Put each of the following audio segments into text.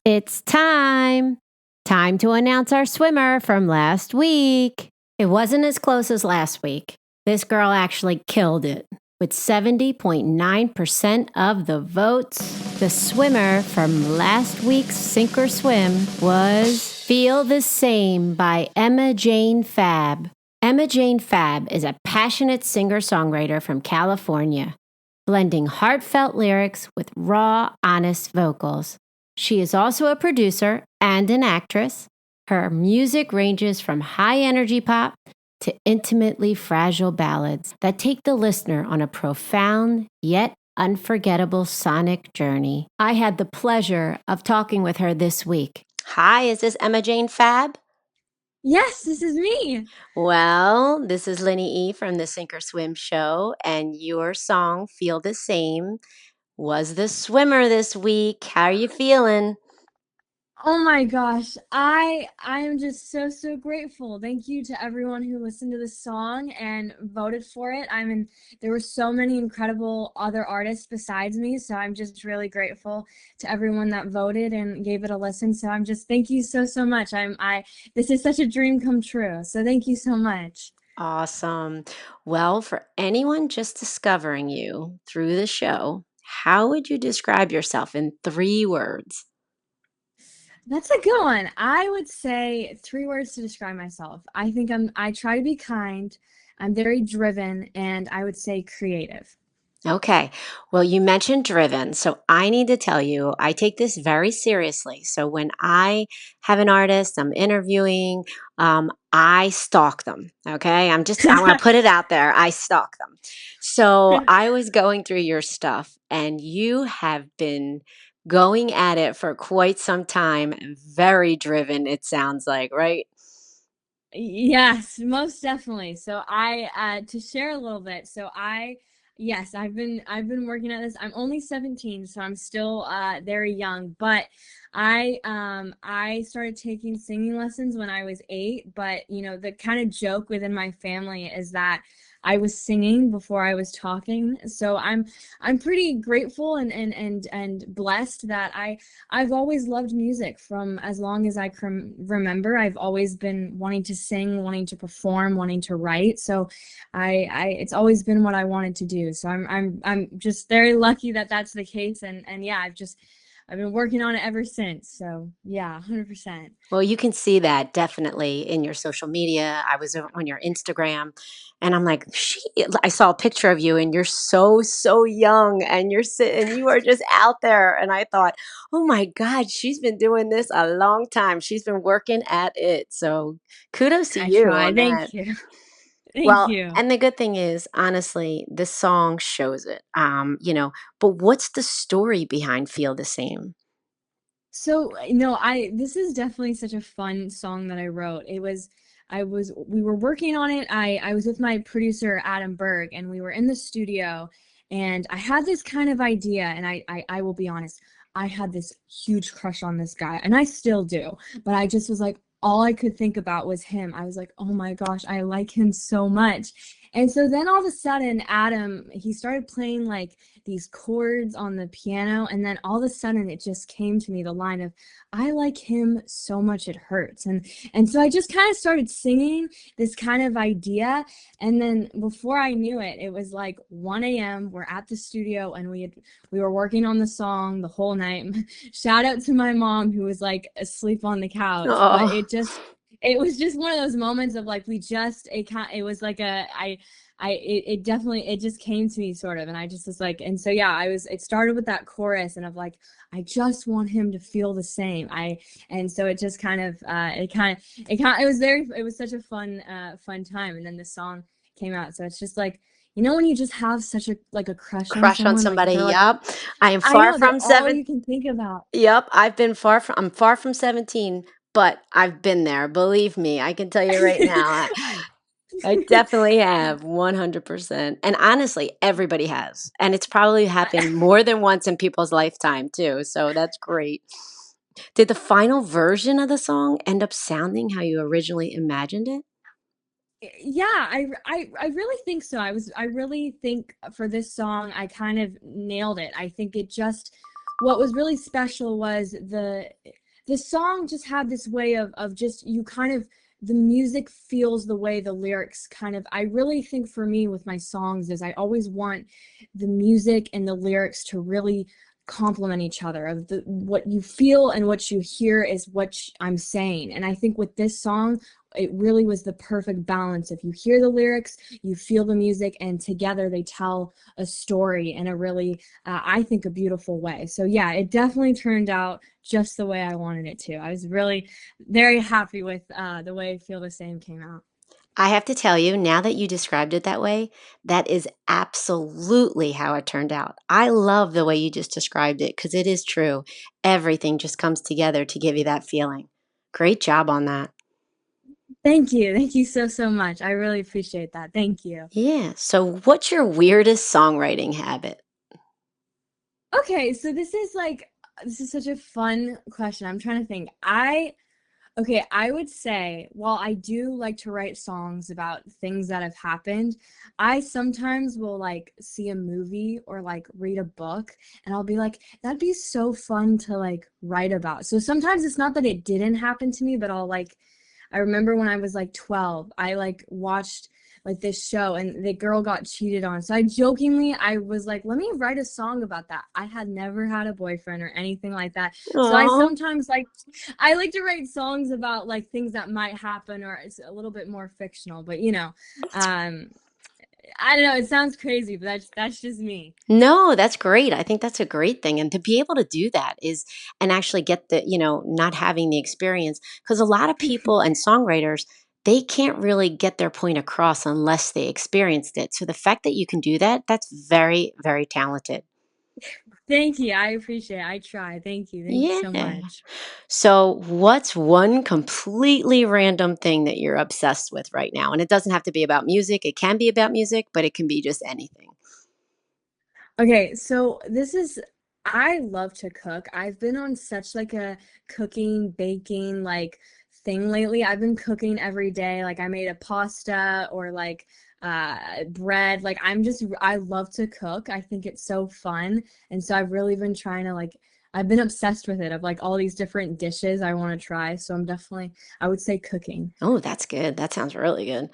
It's time. Time to announce our swimmer from last week. It wasn't as close as last week. This girl actually killed it. With 70.9% of the votes, the swimmer from last week's Sink or Swim was Feel the Same by Emma Jane Fab. Emma Jane Fab is a passionate singer-songwriter from California, blending heartfelt lyrics with raw, honest vocals. She is also a producer and an actress. Her music ranges from high-energy pop to intimately fragile ballads that take the listener on a profound yet unforgettable sonic journey. I had the pleasure of talking with her this week. Hi, is this Emma Jane Fab? Yes, this is me. Well, this is Lenny E from the SinkorSwimShow, and your song, Feel the Same, was the swimmer this week. How are you feeling? Oh my gosh, I am just so grateful. Thank you to everyone who listened to this song and voted for it. There were so many incredible other artists besides me, so I'm just really grateful to everyone that voted and gave it a listen. So thank you so much. This is such a dream come true. So thank you so much. Awesome. Well, for anyone just discovering you through the show, how would you describe yourself in 3 words? That's a good one. I would say 3 words to describe myself. I try to be kind, I'm very driven, and I would say creative. Okay. Well, you mentioned driven. So I need to tell you, I take this very seriously. So when I have an artist I'm interviewing, I stalk them. Okay. I want to put it out there. I stalk them. So I was going through your stuff and you have been going at it for quite some time. Very driven, it sounds like, right? Yes, most definitely. To share a little bit. Yes, I've been working at this. I'm only 17, so I'm still very young, but I started taking singing lessons when I was 8, but the kind of joke within my family is that I was singing before I was talking. So I'm pretty grateful and blessed that I've always loved music from as long as I can remember. I've always been wanting to sing, wanting to perform, wanting to write. So it's always been what I wanted to do. So I'm just very lucky that that's the case. And yeah, I've been working on it ever since. So yeah, 100%. Well, you can see that definitely in your social media. I was on your Instagram and I'm like, I saw a picture of you and you're so young and and you are just out there. And I thought, oh my God, she's been doing this a long time. She's been working at it. So kudos to I you try. on that. Thank you. Thank Well, you. and the good thing is, honestly, the song shows it. But what's the story behind Feel the Same? So, no, I this is definitely such a fun song that I wrote. We were working on it. I was with my producer Adam Berg and we were in the studio and I had this kind of idea and I will be honest, I had this huge crush on this guy and I still do, but I just was like all I could think about was him. I was like, "Oh my gosh, I like him so much." And so then all of a sudden Adam, he started playing like these chords on the piano and then all of a sudden it just came to me the line of I like him so much it hurts. And so I just kind of started singing this kind of idea and then before I knew it, it was like 1 a.m. We're at the studio and we were working on the song the whole night. Shout out to my mom who was like asleep on the couch, but Oh, it was just one of those moments of like it was like it definitely it just came to me sort of and I just was like and so yeah it started with that chorus and of like I just want him to feel the same. I and so it just kind of it was very it was such a fun time and then the song came out so it's just like when you just have such a crush on crush on someone like somebody. they're like Yup. I am I far know they're from all seven. you can think about. Yep, I'm far from 17, but I've been there. Believe me, I can tell you right now. I definitely have 100%. And honestly, everybody has. And it's probably happened more than once in people's lifetime too. So that's great. Did the final version of the song end up sounding how you originally imagined it? Yeah, I really think so. I really think for this song I kind of nailed it. I think it just what was really special was the song just had this way of just you kind of the music feels the way the lyrics kind of I really think for me with my songs is I always want the music and the lyrics to really complement each other of the what you feel and what you hear is what I'm saying. And I think with this song it really was the perfect balance. If you hear the lyrics, you feel the music, and together they tell a story in a really, I think, a beautiful way. So yeah, it definitely turned out just the way I wanted it to. I was really very happy with the way Feel the Same came out. I have to tell you, now that you described it that way, that is absolutely how it turned out. I love the way you just described it because it is true. Everything just comes together to give you that feeling. Great job on that. Thank you. Thank you so, so much. I really appreciate that. Thank you. Yeah. So, what's your weirdest songwriting habit? Okay, so this is such a fun question. I'm trying to think. Okay, I would say, while I do like to write songs about things that have happened, I sometimes will like see a movie or like read a book and I'll be like, that'd be so fun to like write about. So sometimes it's not that it didn't happen to me, but I remember when I was like 12, I like watched like this show and the girl got cheated on. So I was like, let me write a song about that. I had never had a boyfriend or anything like that. So Oh, I like to write songs about like things that might happen or it's a little bit more fictional, but um I don't know, it sounds crazy, but that's just me. no, that's great. I think that's a great thing. And to be able to do that is, and actually get the, not having the experience, because a lot of people and songwriters, they can't really get their point across unless they experienced it. So the fact that you can do that, that's very, very talented. Thank you. I appreciate it. I try. Thank you. Thank you so Yeah. much. So, what's one completely random thing that you're obsessed with right now? And it doesn't have to be about music. It can be about music, but it can be just anything. Okay, so I love to cook. I've been on such like a cooking, baking like thing lately. I've been cooking every day. Like I made a pasta or like bread. I love to cook. I think it's so fun. And so I've really been trying to like I've been obsessed with it of like all these different dishes I want to try. So I would say cooking. Oh, that's good. That sounds really good.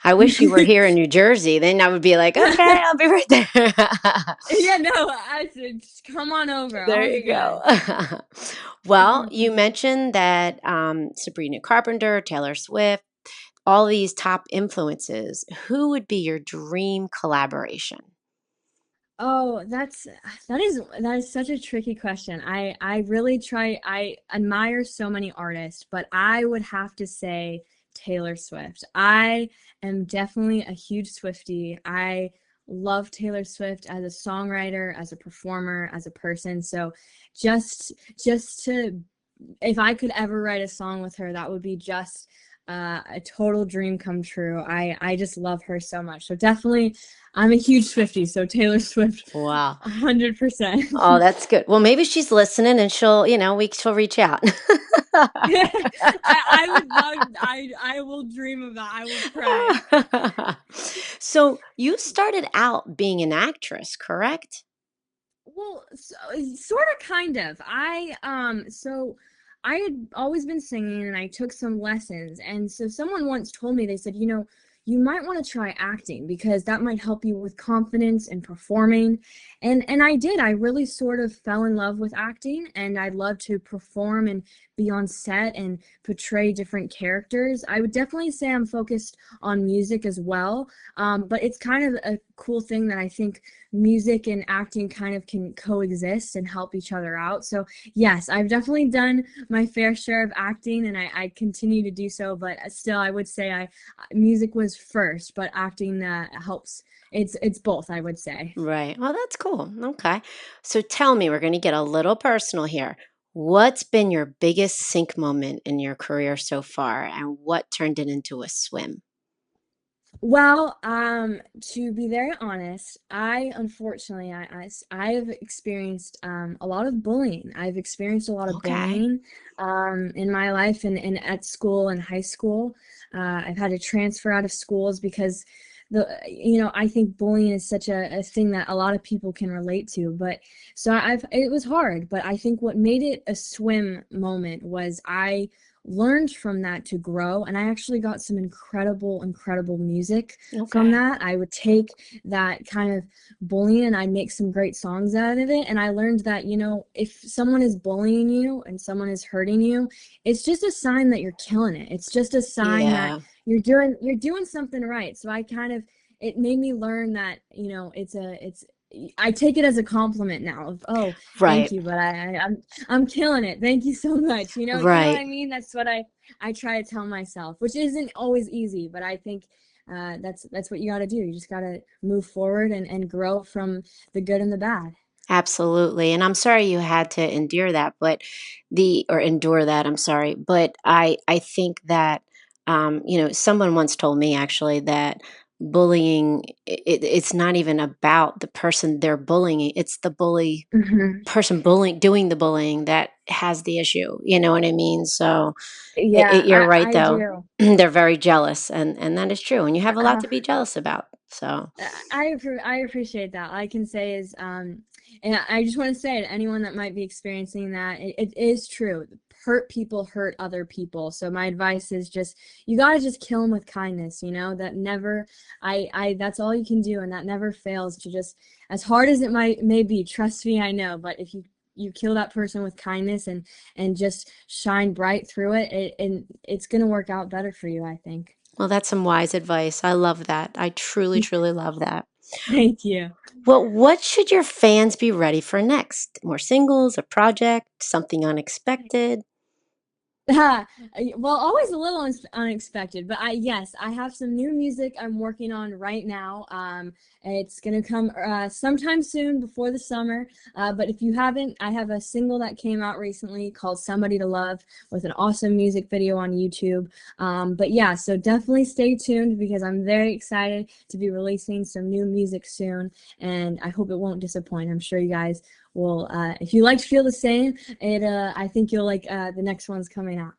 I wish you were here in New Jersey. Then I would be like, okay, I'll be right there. Yeah, no, I said just come on over. There I'll be you go. good. Well, you mentioned that Sabrina Carpenter, Taylor Swift, all these top influences. Who would be your dream collaboration? Oh, that is such a tricky question. I really try I admire so many artists, but I would have to say Taylor Swift. I am definitely a huge Swiftie. I love Taylor Swift as a songwriter, as a performer, as a person. So just just to if I could ever write a song with her, that would be just a total dream come true. I just love her so much. So definitely, I'm a huge Swiftie. So Taylor Swift, Wow. 100%. Oh, that's good. Well, maybe she's listening and she'll reach out. Yeah, I would love. I will dream of that. I will pray. So you started out being an actress, correct? Well, sort of, kind of. So I had always been singing, and I took some lessons. And so someone once told me, they said, you might want to try acting because that might help you with confidence and performing. And I did. I really sort of fell in love with acting, and I love to perform and be on set and portray different characters. I would definitely say I'm focused on music as well. But it's kind of a cool thing that I think music and acting kind of can coexist and help each other out. So yes, I've definitely done my fair share of acting, and I continue to do so. But still, I would say I music was first, but acting helps. It's both, I would say. Right. Well, that's cool. Okay. So tell me, we're going to get a little personal here. What's been your biggest sync moment in your career so far, and what turned it into a swim? Well, to be very honest, I unfortunately I've experienced a lot of bullying. I've experienced a lot of Okay. bullying in my life and at school and high school. I've had to transfer out of schools because I think bullying is such a thing that a lot of people can relate to. But so it was hard, but I think what made it a swim moment was I learned from that to grow, and I actually got some incredible music from Okay. that. I would take that kind of bullying and I'd make some great songs out of it, and I learned that, if someone is bullying you and someone is hurting you, it's just a sign that you're killing it. It's just a sign that Yeah. you're doing something right. So it made me learn that, I take it as a compliment now of, oh, thank Right. you, but I'm killing it. Thank you so much. You know what Right. I mean? That's what I try to tell myself, which isn't always easy, but I think that's what you got to do. You just got to move forward and grow from the good and the bad. Absolutely. And I'm sorry you had to endure that, or endure that, I'm sorry. But I think that, someone once told me actually that bullying, it's not even about the person they're bullying. It's the Hmm. person doing the bullying that has the issue. You know what I mean? So Yeah, you're right I though. do. They're very jealous, and that is true. And you have a lot Uh, to be jealous about. So, I appreciate that. All I can say is, and I just want to say to anyone that might be experiencing that, it is true. Hurt people hurt other people. So my advice is just, you got to just kill them with kindness. That never, that's all you can do, and that never fails. To just, as hard as it may be, trust me, I know. But if you kill that person with kindness and just shine bright through it, and it's gonna work out better for you, I think. well, that's some wise advice. I love that. I truly, truly love that. Thank you. Well, what should your fans be ready for next? More singles, a project, something unexpected? Well, always a little unexpected, but yes, I have some new music I'm working on right now. It's gonna come sometime soon before the summer. But if you haven't, I have a single that came out recently called "Somebody to Love" with an awesome music video on YouTube. But yeah, so definitely stay tuned because I'm very excited to be releasing some new music soon, and I hope it won't disappoint. I'm sure you guys will. If you like to feel the same, I think you'll like the next one's coming out.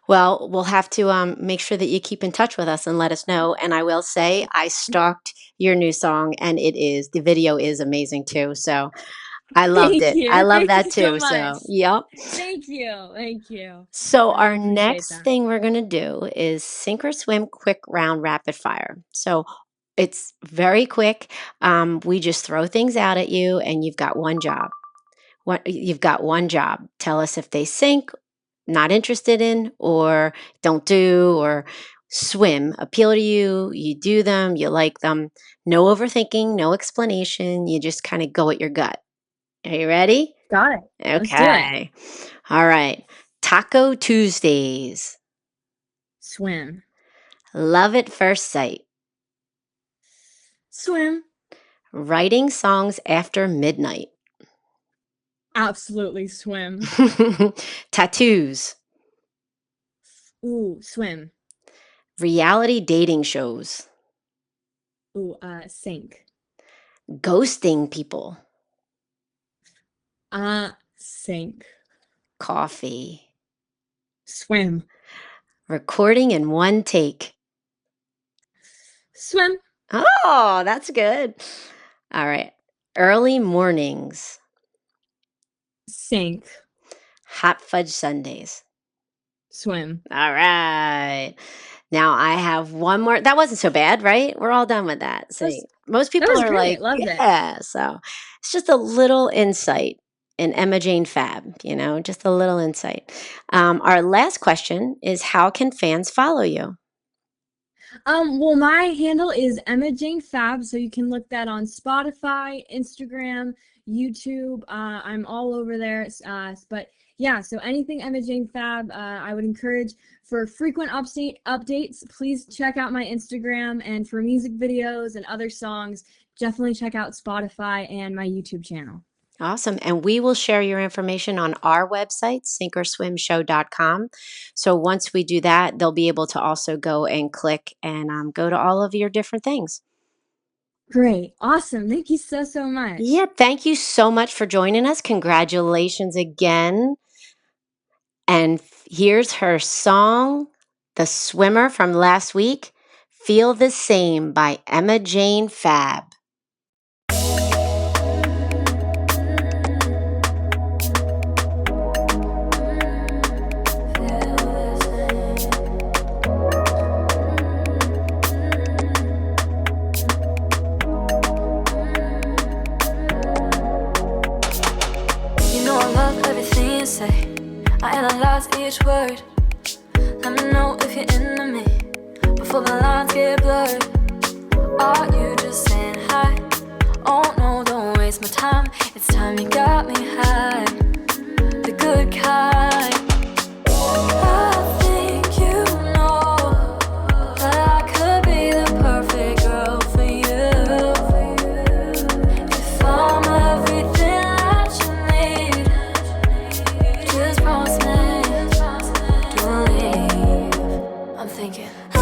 Well, we'll have to make sure that you keep in touch with us and let us know. And I will say, I stalked your new song, and the video is amazing too. So I loved Thank it. I you. love Thank you that so too. much. So, yep. Thank you. Thank you. So, I really our appreciate next that. thing we're going to do is sink or swim quick round rapid fire. So, it's very quick. We just throw things out at you, and you've got one job. You've got one job. Tell us if they sink, not interested in, or don't do, or swim, appeal to you. You do them, you like them. No overthinking, no explanation. You just kind of go at your gut. Are you ready? Got it. Let's do it. Okay. All right. Taco Tuesdays. Swim. Love at first sight. Swim. Writing songs after midnight. Absolutely swim. Tattoos. Ooh, swim. Reality dating shows. Ooh, sink. Ghosting people. Sink. Coffee. Swim. Recording in one take. Swim. Oh, that's good. All right. Early mornings. Sink. Hot fudge sundaes. Swim. All right. Now I have one more. That wasn't so bad, right? We're all done with that. That See, was, most that people was are great. like, Loved it. yeah. So it's just a little insight in Emma Jane Fab, just a little insight. Our last question is, how can fans follow you? Well, my handle is Emma Jane Fab, so you can look that on Spotify, Instagram, YouTube. I'm all over there. But yeah, so anything Emma Jane Fab, I would encourage for frequent updates. Please check out my Instagram, and for music videos and other songs, definitely check out Spotify and my YouTube channel. Awesome. And we will share your information on our website, SinkorSwimShow.com. So once we do that, they'll be able to also go and click and go to all of your different things. Great, awesome. Thank you so much. Yeah, thank you so much for joining us. Congratulations again. And here's her song, The Swimmer from last week, Feel the Same by Emma Jane Fab. I analyze each word. Let me know if you're into me before the lines get blurred. Are you just saying hi? Oh no, don't waste my time. It's time you got me high, the good kind. I think you know that I could be the perfect girl for you. If I'm everything that you need, just promise me don't leave. I'm thinking I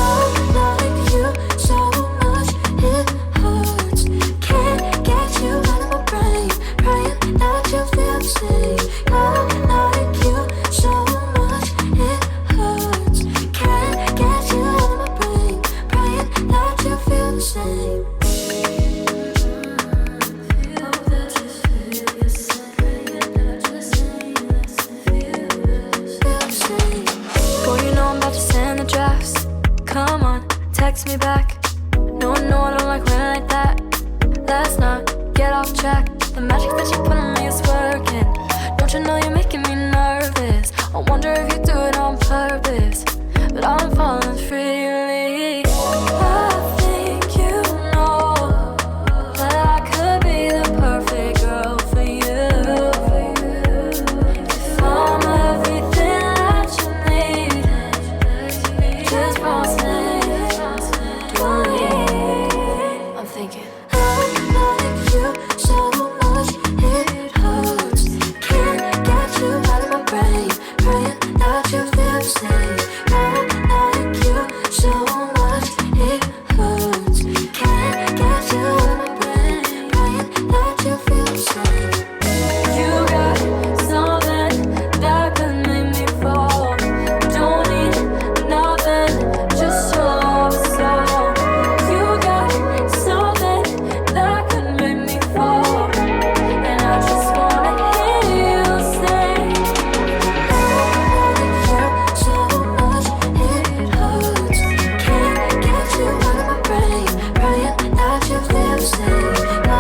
like you so much it hurts. Can't get you out of my brain, praying that you feel the same. I like you so much it hurts. Can't get you out of my brain, praying that you feel the same. Come on, text me back. No, I don't like when like that. Let's not get off track. The magic that you put on me is working. Don't you know you're making me nervous? I wonder if you do it on purpose, but I'm falling freely. I think you know that I could be the perfect girl for you. If I'm everything that you need, just promise me don't leave. I'm thinking I like you so much it hurts. Can't get you out of my brain, praying that you feel the same. I like you so much it hurts. Can't get you out of my brain, praying that you feel the same. You got something that could make me fall. Don't need nothing, just your love song. You got something that could make me fall, and I just wanna hear you say I like you so much it hurts. Can't get you out of my brain, praying that you feel the same. I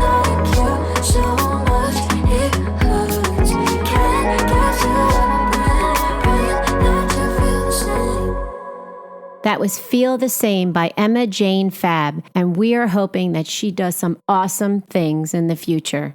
like you so much it hurts. Can't get you out of my brain, praying that you feel the same. That was Feel the Same by Emma Jane Fab, and we are hoping that she does some awesome things in the future.